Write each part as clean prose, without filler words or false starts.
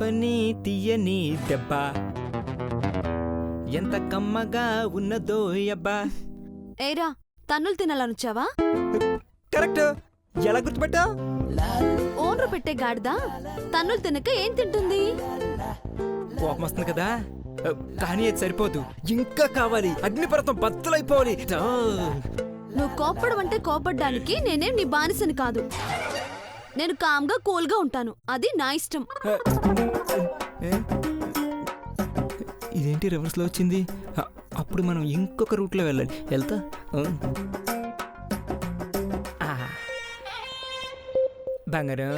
తగులుకొని తీయని దెబ్బ ఎంత కమ్మగా ఉన్నదో అబ్బా. ఏరా తన్నులు తినాలనుచ్చావా? కరెక్ట్. ఎలా గుర్తుపట్టా? ఓన్రు పెట్టే గాడిదా తన్నులు తినక ఏం తింటుంది? కోపం వస్తుంది కదా, కానీ అది సరిపోదు, ఇంకా కావాలి. అగ్నిపర్వతం బద్దలైపోవాలి. నువ్వు కోప్పడం అంటే కోపడ్డానికి నేనేం నీ బానిసని కాదు. నేను కామ్గా కూల్గా ఉంటాను, అది నా ఇష్టం. ఇదేంటి రివర్స్లో వచ్చింది? అప్పుడు మనం ఇంకొక రూట్లో వెళ్ళాలి. వెళ్తా. బంగారం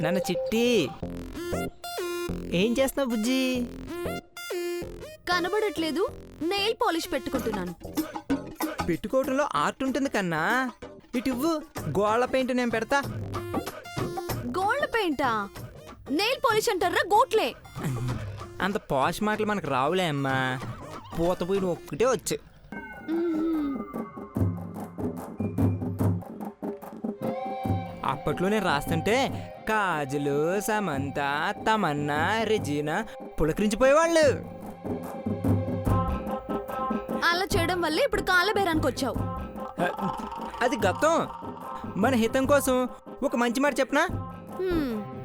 నాన్న చిట్టి, ఏం చేస్తున్నావు బుజ్జి? కనబడట్లేదు, నెయిల్ పాలిష్ పెట్టుకుంటున్నాను. పెట్టుకోవటంలో ఆర్ట్ ఉంటుంది కన్నా. ఇటు గోళ్ళ పెయింట్ నేను పెడతా. గోల్డ్ పెయింటా? నెయిల్ పాలిష్ అంటారా గోట్లే? అంత పాష్ మాటలు మనకు రావులే అమ్మా, పూత పోయిన ఒక్కటే వచ్చు. అప్పట్లో నేను రాస్తుంటే కాజలు, సమంత, తమన్నా, రెజీనా పులకరించిపోయేవాళ్ళు. అలా చేయడం వల్ల ఇప్పుడు కాళ్ళబేరానికి వచ్చావు. అది గతం. మన హితం కోసం ఒక మంచి మాట చెప్పనా?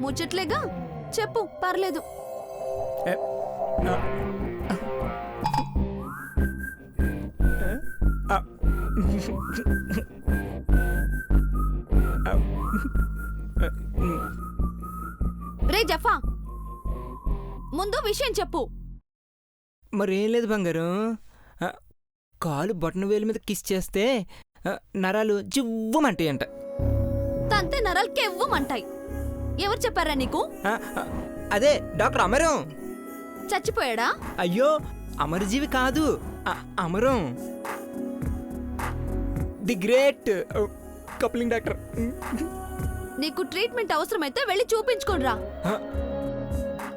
ముచ్చట్లేగా, చెప్పు, పర్లేదు. రే జఫా, ముందు విషయం చెప్పు. మరేం లేదు బంగారం, కాలు బటన్ వేలు మీద కిస్ చేస్తే నరాలు జివ్వమంటాయంట. తంతే నరాలు కెవ్వమంటాయి. ఎవరు చెప్పారా నీకు? అదే డాక్టర్ అమరం. చచ్చిపోయాడా? అయ్యో, అమరజీవి కాదు, amaram, the great coupling doctor. నీకు ట్రీట్మెంట్ అవసరమైతే వెళ్ళి చూపించుకోనరా.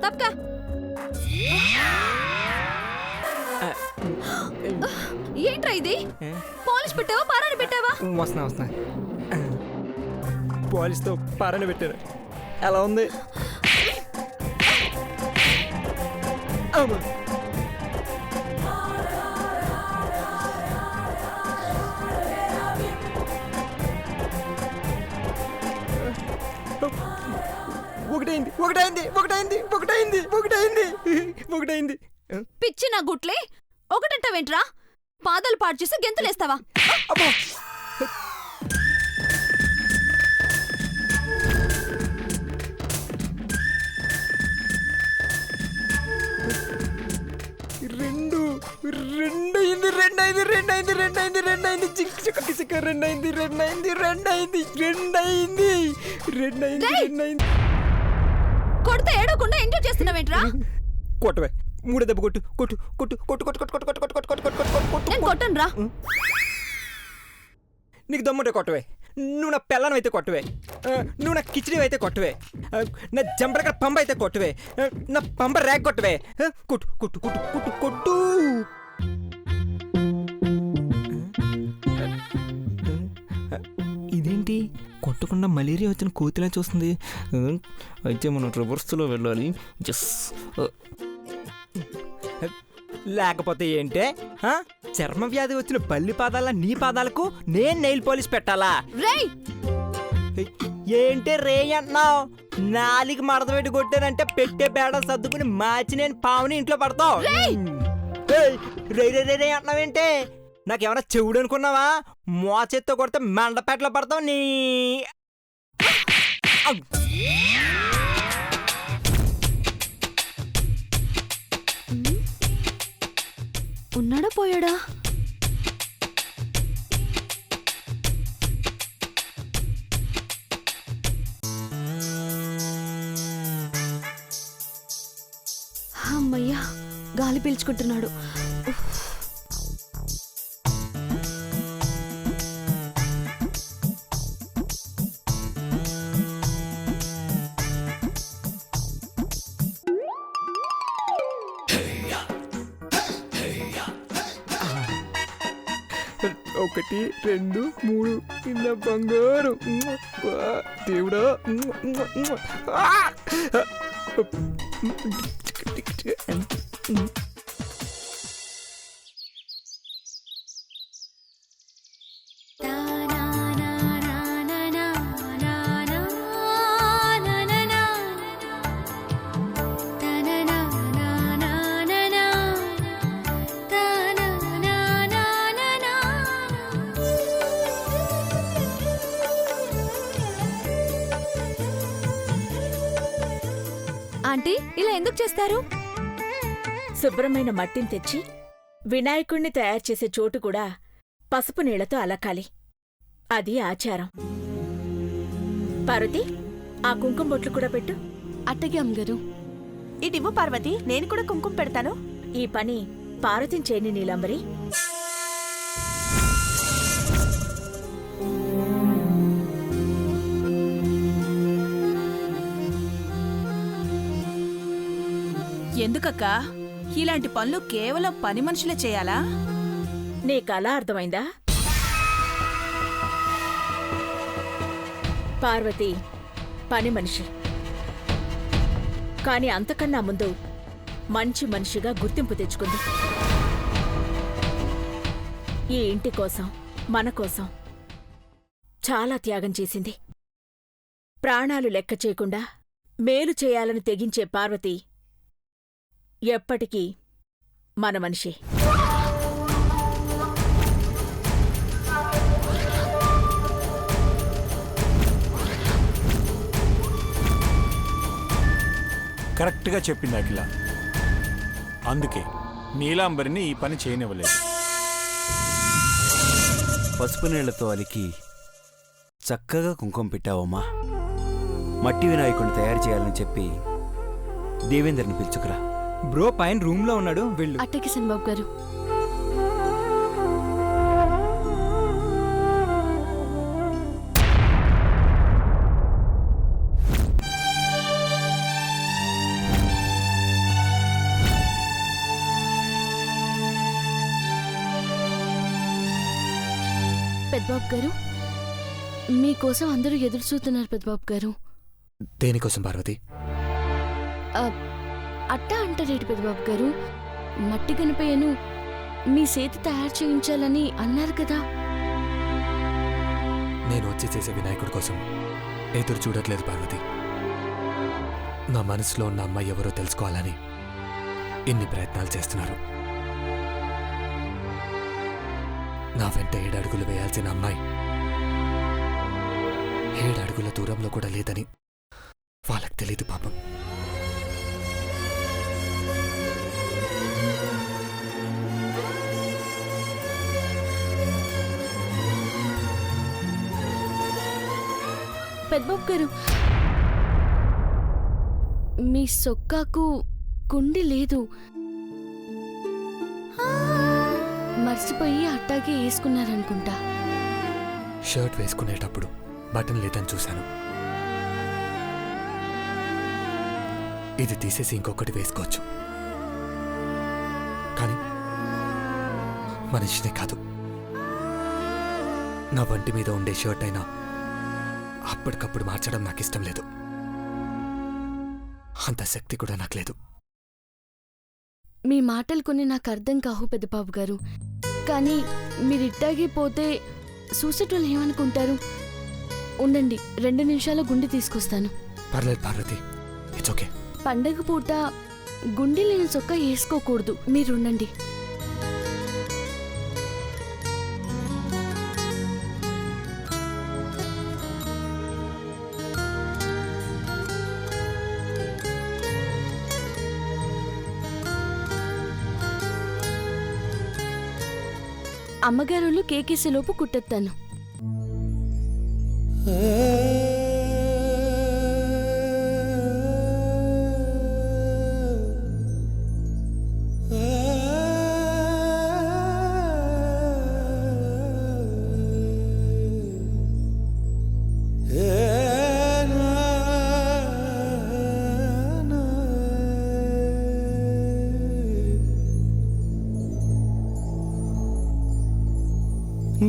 తప్పకా. ఏంట్రా ఇది? పాలిష్ పెట్టావా, పారాని పెట్టావా? వస్తున్నా. పాలిష్తో పారాని పెట్టారు. ఎలా ఉంది? ఒకటైంది. పిచ్చి నా గుట్లే, ఒకటంటావేంట్రా? పాదాలు పాడు చేసి గెంతులేస్తావా? కొడితే ఏడవకుండా ఎంజాయ్ చేస్తున్నావేంట్రా? కొట్టవే, మూడో దెబ్బ కొట్టు. కొట్టు కొట్టు కొట్టు కొట్టు కొట్టు కొట్టు కొట్టు కొట్టు కొట్టు కొట్టు కొట్టు. నేను కొట్టనురా. నీకు దమ్ముంటే కొట్టవే. నువ్వు నా పెళ్ళను అయితే కొట్టవే, నువ్వు నా కిచడీ అయితే కొట్టవే, నా జంపరగడ పంప అయితే కొట్టవే, నా పంప ర్యాక్ కొట్టవే. కొట్టు కొట్టు కొట్టు కొట్టు కొట్టు. ఇదేంటి కొట్టకుండా మలేరియా వచ్చిన కోతిలా చూస్తుంది? అయితే మనం రివర్స్లో వెళ్ళాలి. జస్ లేకపోతే ఏంటే, చర్మ వ్యాధి వచ్చిన బల్లి పాదాల నీ పాదాలకు నేను నెయిల్ పాలిష్ పెట్టాలా? ఏంటే రే అన్నావు? నాలికి మడత పెట్టి కొట్టానంటే పెట్టే బేడ సర్దుకుని మార్చి నేను పావుని ఇంట్లో పడతావు. రే రే రే అన్నావేంటే? నాకేమన్నా చెవుడు అనుకున్నావా? మోచెత్తో కొడితే మండపేటలో పడతావు నీ. ఉన్నాడా పోయాడా? అమ్మయ్యా, గాలి పీల్చుకుంటున్నాడు. ఒకటి, రెండు, మూడు. ఇలా బంగారు దేవుడా. ఆంటీ ఇలా ఎందుకు చేస్తారు? శుభ్రమైన మట్టిని తెచ్చి వినాయకుణ్ణి తయారు చేసే చోటు కూడా పసుపు నీళ్లతో అలకాలి. అది ఆచారం. పార్వతి, ఆ కుంకుమ బొట్లు కూడా పెట్టు. అట్టగే అమ్మగారు. ఇటివ్వు పార్వతి, నేను కూడా కుంకుమ పెడతాను. ఈ పని పార్వతిని చేయని నీలంబరి. ఎందుకక్కా ఇలాంటి పనులు కేవలం పని మనుషులే చేయాలా? నీకలా అర్థమైందా? పార్వతి పని మనిషి, కాని అంతకన్నా ముందు మంచి మనిషిగా గుర్తింపు తెచ్చుకుంది. ఈ ఇంటి కోసం, మన కోసం చాలా త్యాగం చేసింది. ప్రాణాలు లెక్క చేయకుండా మేలు చేయాలని తెగించే పార్వతి ఎప్పటికీ మన మనిషి. కరెక్ట్గా చెప్పింది అఖిల. అందుకే నీలాంబరిని ఈ పని చేయనివ్వలేదు. పసుపు నీళ్లతో అలికి చక్కగా కుంకుమ పెట్టావమ్మా. మట్టి వినాయకుడిని తయారు చేయాలని చెప్పి దేవేంద్రని పిలుచుకురా. బ్రో పైన రూమ్ లో ఉన్నాడు, వెళ్ళు. అట్టకి సన్బాబు గారు. పెద్దబాబు గారు, మీకోసం అందరూ ఎదురు చూస్తున్నారు పెద్దబాబు గారు. దేనికోసం పార్వతి? అట్టా అంటారేటి పెద్దబాబు గారు? మట్టి గణపయ్యను మీ చేతి తయారు చేయించాలని అన్నారు కదా. నేను వచ్చి చేసే వినాయకుడి కోసం ఎదురు చూడట్లేదు పార్వతి. నా మనసులో ఉన్న అమ్మాయి ఎవరో తెలుసుకోవాలని ఇన్ని ప్రయత్నాలు చేస్తున్నారు. నా వెంట 7 అడుగులు వేయాల్సిన అమ్మాయి 7 అడుగుల దూరంలో కూడా లేదని వాళ్ళకి తెలీదు పాపం. పెద్దబాబు గారు, మీ సొక్కాకు కుండి లేదు, మర్చిపోయి అట్టాగే వేసుకున్నారనుకుంటా. షర్ట్ వేసుకునేటప్పుడు బటన్ లేదని చూశాను. ఇది తీసేసి ఇంకొకటి వేసుకోవచ్చు, కానీ మనిషినే కాదు, నా వంటి మీద ఉండే షర్ట్ అయినా అప్పటికప్పుడు మార్చడం నాకు ఇష్టం లేదు. అంత శక్తి కూడా నాకు లేదు. మీ మాటలు కొన్ని నాకు అర్థం కావు పెద్దబాబు గారు, కానీ మీరిట్టాగే పోతే చూసేటోళ్ళు ఏమనుకుంటారు? ఉండండి, 2 నిమిషాల్లో గుండె తీసుకొస్తాను. పర్లేదు పార్వతి, ఇట్స్ ఓకే. పండగ పూట గుండె లేని చొక్కా వేసుకోకూడదు, మీరుండండి. అమ్మగారు కేకేసేలోపు కుట్టెత్తాను.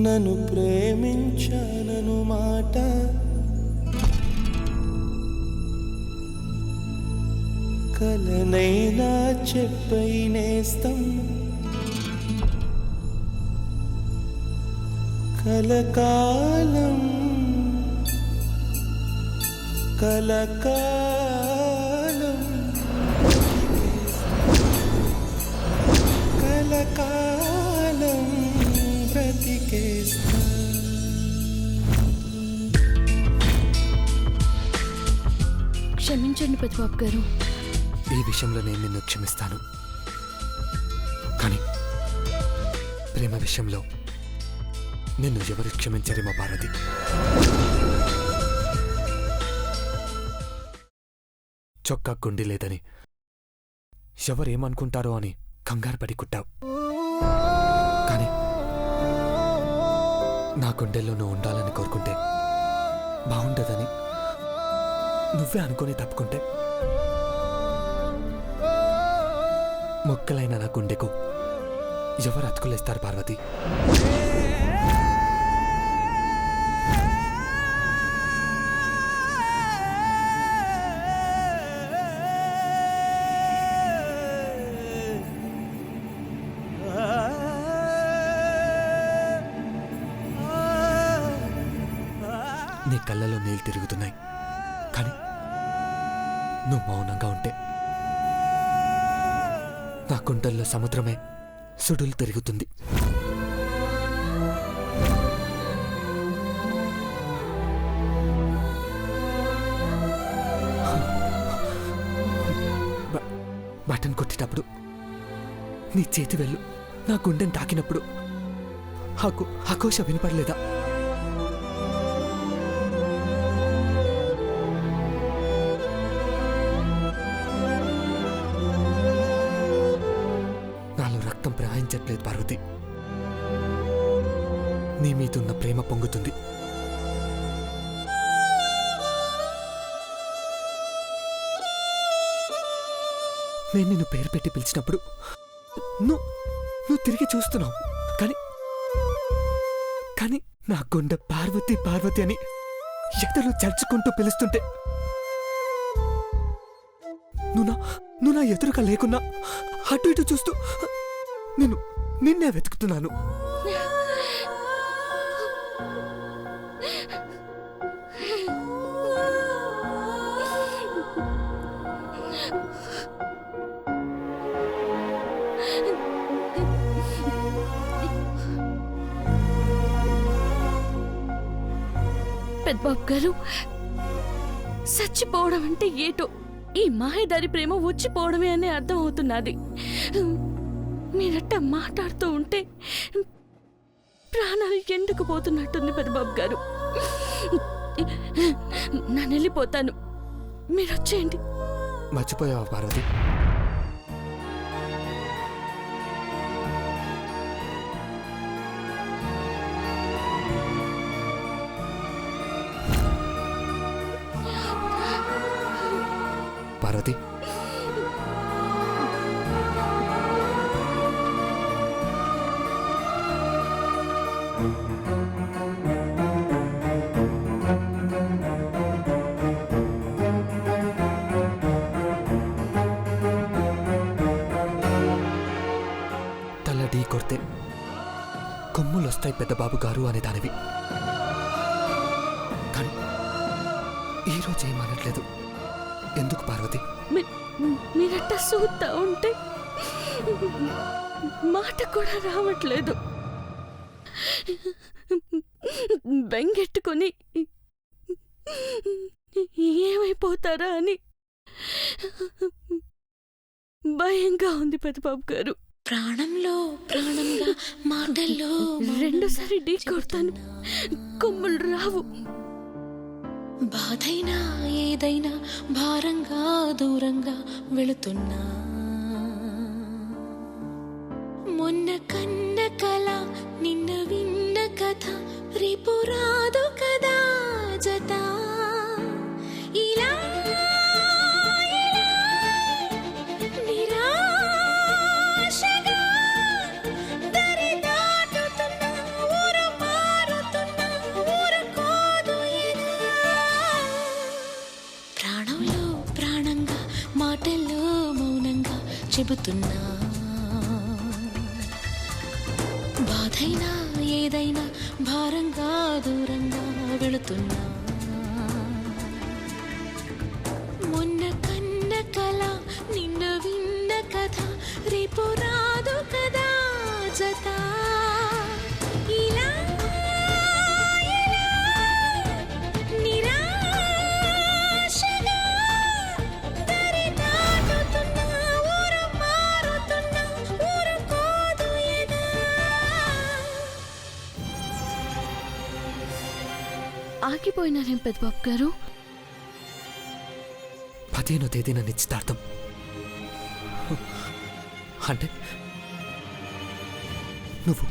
నన్ను ప్రేమించానను మాట కలనైనా చెప్పై నేస్తం కలకాలం కలకాలం కలకాలం బ్రతికేస్తా. క్షమించండి పెద్దబాబు గారు. ఈ విషయంలో నేను నిన్ను క్షమిస్తాను, కానీ ప్రేమ విషయంలో నిన్ను ఎవరు క్షమించరేమో పార్వతి. చొక్కా గుండి లేదని ఎవరేమనుకుంటారో అని కంగారు పడి కుట్టావు, కానీ నా గుండెల్లో నువ్వు ఉండాలని కోరుకుంటే బాగుండదని నువ్వే అనుకుని తప్పుకుంటే మొక్కలైన నా గుండెకు ఎవరు అతుకులేస్తారు పార్వతి? నీ కళ్ళలో నీళ్ళు తిరుగుతున్నాయి, కానీ నువ్వు మౌనంగా ఉంటే నా కుంటల్లో సముద్రమే సుడులు తిరుగుతుంది. బటన్ కొట్టేటప్పుడు నీ చేతి వెళ్ళు నా గుండెని తాకినప్పుడు ఆకోశ వినపడలేదా? నాలో రక్తం ప్రవహించట్లేదు పార్వతి, నీ మీదున్న ప్రేమ పొంగుతుంది. నేను నిన్ను పేరు పెట్టి పిలిచినప్పుడు నువ్వు తిరిగి చూస్తున్నావు, కానీ నా గుండె పార్వతి పార్వతి అని ఎదలు చర్చుకుంటూ పిలుస్తుంటే నువ్వు నా ఎదురుగా లేకున్నా అటు ఇటు చూస్తూ నిన్నే వెతుకుతున్నాను. పెద్దబాబు గారు, చచ్చిపోవడం అంటే ఏటో ఈ మాయదారి ప్రేమ వచ్చిపోవడమే అని అర్థం అవుతున్నది. మీరట్ట మాట్లాడుతూ ఉంటే ప్రాణాలు ఎందుకు పోతున్నట్టుంది పెద్దబాబు గారు. నేను వెళ్ళిపోతాను, మీరు వచ్చేయండి. మర్చిపోయావా పార్వతి? పార్వతి, తల ఢీ కొడితే కొమ్ములొస్తాయి పెద్దబాబు గారు అనేదానివి, కానీ ఈరోజు ఏమనట్లేదు. ఎందుకు పార్వతి? మీరట్ట చూస్తా ఉంటే మాట కూడా రావట్లేదు. బెంగెట్టుకొని ఏమైపోతారా అని భయంగా ఉంది పెద్దబాబు గారు. ప్రాణంలో ప్రాణంగా మాటల్లో రెండోసారి ఢీ కొడతాను, కొమ్ములు రావు. బాధైనా ఏదైనా భారంగా దూరంగా వెళుతున్నా, మొన్న కన్న కల నిన్న విన్న కథ రేపు రాదు కదా జత. ఇలా నిరాశగా దరి దాటుతున్నా, ఊరు మారుతున్నా, ఊరుకోదు ఎదా. ప్రాణంలో ప్రాణంగా మాటల్లో చెబుతున్నా, బాధైనా ఏదైనా భారంగా దూరంగా వెళుతున్నా. మొన్న కన్న కల నిన్న విన్న కథ రేపు రాదు కదా జత. ఇలా నిరాశగా దరి దాటుతున్నా, ఊరు మారుతున్నా, ఊరుకోదు ఎదా. ఆగిపోయినారేం పెద్దబాబు గారు? 15వ తేదీన నిశ్చితార్థం. అంటే నువ్వు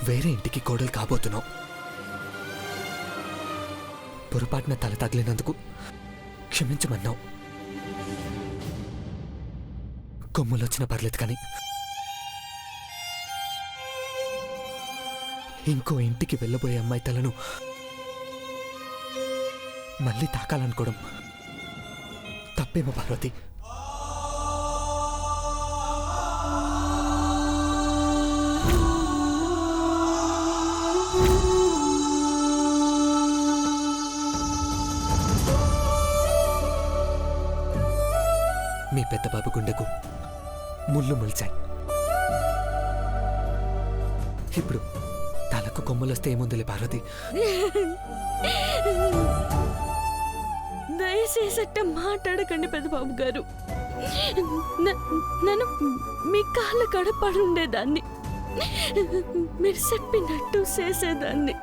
వేరే ఇంటికి కోడలు కాబోతున్నావు. పొరపాటున తల తగిలినందుకు క్షమించమన్నావు. కొమ్ములొచ్చిన పర్లేదు కానీ ఇంకో ఇంటికి వెళ్ళబోయే అమ్మాయి తలను మళ్ళీ తాకాలనుకోవడం తప్పేమో పార్వతి. మీ పెద్ద బాబు గుండెకు ముళ్ళు మొలిచాయి. ఇప్పుడు తలకు కొమ్ములొస్తే ఏముందిలే పార్వతి. దయచేసట్ట మాట్లాడకండి పెద్దబాబు గారు. నన్ను మీ కాళ్ళ కడపడి ఉండేదాన్ని, మీరు చెప్పినట్టు చేసేదాన్ని.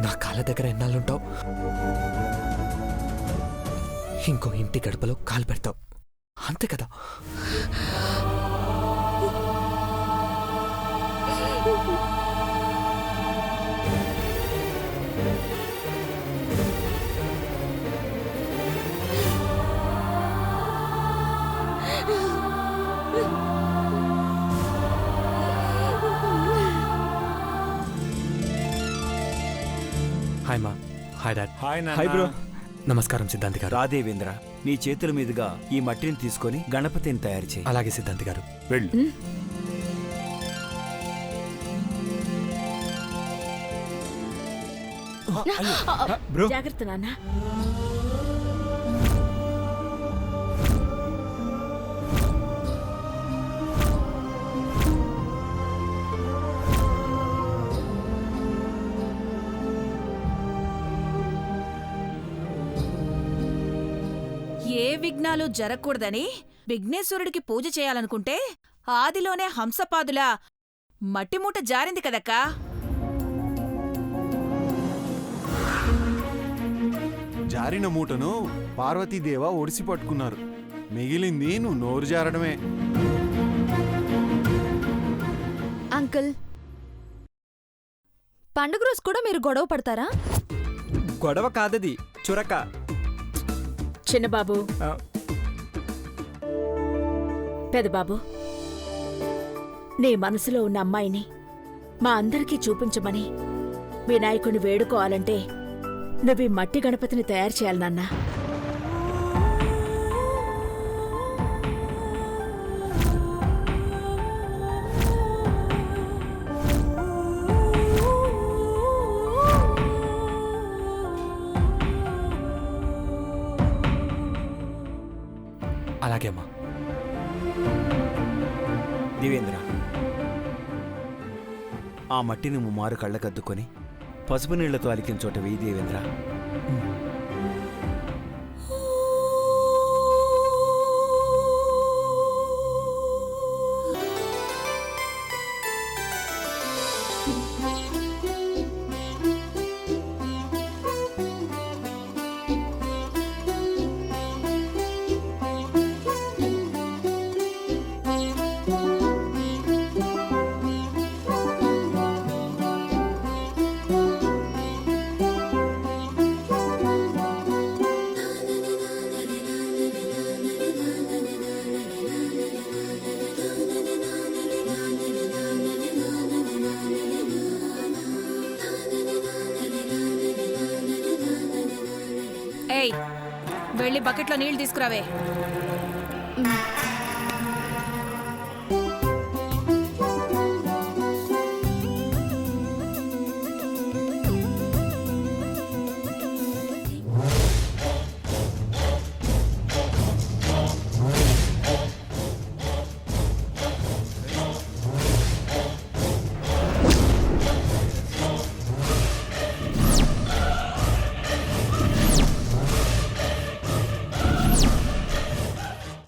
నా కాళ్ళ దగ్గర ఎన్నాళ్ళుంటావు? ఇంకో ఇంటి గడపలో కాలు పెడతావు, అంతే కదా. హాయ్ మా. Hi dad. Hi hi bro. నమస్కారం సిద్ధాంతి గారు. రా దేవేంద్ర, నీ చేతుల మీదుగా ఈ మట్టిని తీసుకొని గణపతిని తయారు చేయి. అలాగే సిద్ధాంతి గారు. వెళ్ళు. బ్రో, జాగ్రత్త నాన్న. ఏ విఘ్నాలు జరగకూడదని విఘ్నేశ్వరుడికి పూజ చేయాలనుకుంటే ఆదిలోనే హంసపాదులా మట్టిమూట జారింది కదక్కా. జారిన మూటను పార్వతీదేవ ఒడిసి పట్టుకున్నారు. మిగిలింది నువ్వు నోరు జారడమే. అంకుల్, పండుగ రోజు కూడా మీరు గొడవ పడతారా? గొడవ కాదది, చురక. చిన్నబాబు, ఆ, పెదబాబు, నీ మనసులో ఉన్న అమ్మాయిని మా అందరికీ చూపించమని వినాయకుని వేడుకోవాలంటే నువ్వు ఈ మట్టి గణపతిని తయారు చేయాలి నాన్నా. అలాగే అమ్మా. దేవేంద్ర, ఆ మట్టిని ముమ్మారు కళ్ళకద్దుకొని పసుపు నీళ్లతో అలికిన చోట వేయి దేవేంద్ర. వెళ్ళి బకెట్లో నీళ్లు తీసుకురావే. మ్,